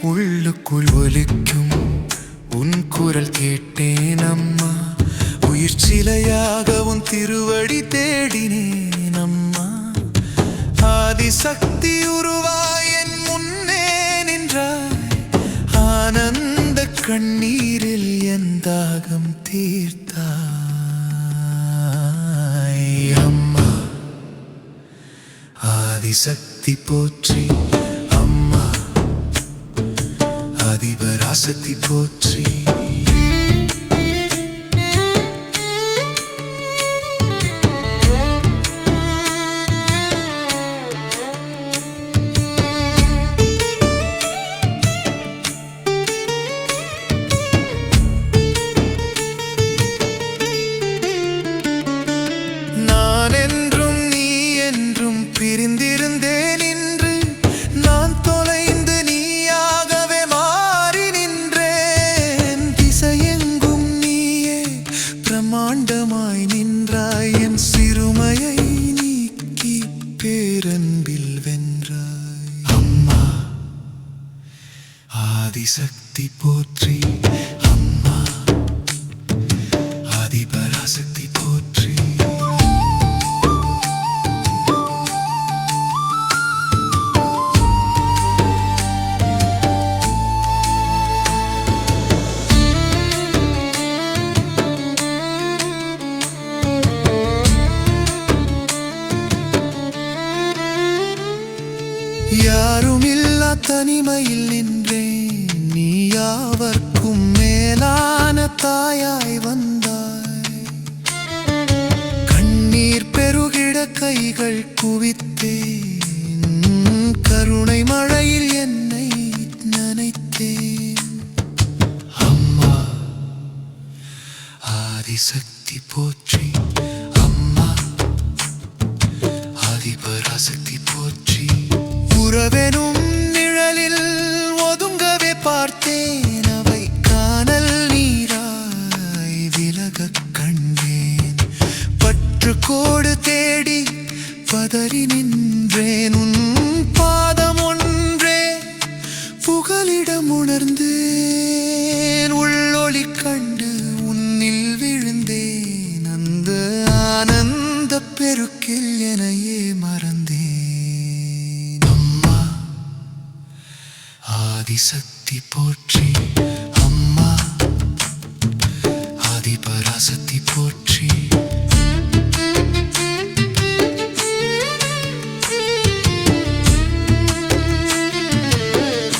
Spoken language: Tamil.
உள்ளுக்குள் ஒலிக்கும் உன் குரல் கேட்டேன் அம்மா. உயிர் சிலையாக உன் திருவடி தேடினேன் அம்மா. ஆதிசக்தி உருவாய் என் முன்னே நின்றாய். ஆனந்த கண்ணீரில் என் தாகம் தீர்த்தாய் அம்மா. ஆதிசக்தி போற்றி அம்மா. ஆதிபராசக்தி போற்றி. நான் என்றும் நீ என்றும் பிரிந்திருந்தேன். இன்று நான் தொலைந்து நீயாகவே மாறி நின்றேன். திசையெங்கும் நீயே பிரம்மாண்டமாய் நின்றாய். என் சிறுமையை நீக்கி பேரன்பில் வென்றாய் அம்மா. ஆதிசக்தி போற்றி அம்மா. ஆதிபராசக்தி போற்றி. யாருமில்லா தனிமையில் நின்றேன். நீ யாவர்க்கும் மேலான தாயாய் வந்தாய். கண்ணீர் பெருகிட கைகள் குவித்தேன். கருணை மழையில் என்னை நனைத்தேன் அம்மா. ஆதிசக்தி போற்றி அம்மா. ஆதிபராசக்தி போற்றி. உறவெனும் நிழலில் ஒதுங்கவே பார்த்தேன். அவை காணல் நீராய் விலகக் கண்டேன். பற்றுக்கோடு தேடி பதறி நின்றேன். உன் பாதம் ஒன்றே புகலிடம் உணர்ந்தேன். உள்ளொளி கண்டு உன்னில் விழுந்தேன். அந்த ஆனந்த பெருக்கில் எனையே மறந்தேன். ஆதிசக்தி போற்றி அம்மா. ஆதிபராசக்தி போற்றி.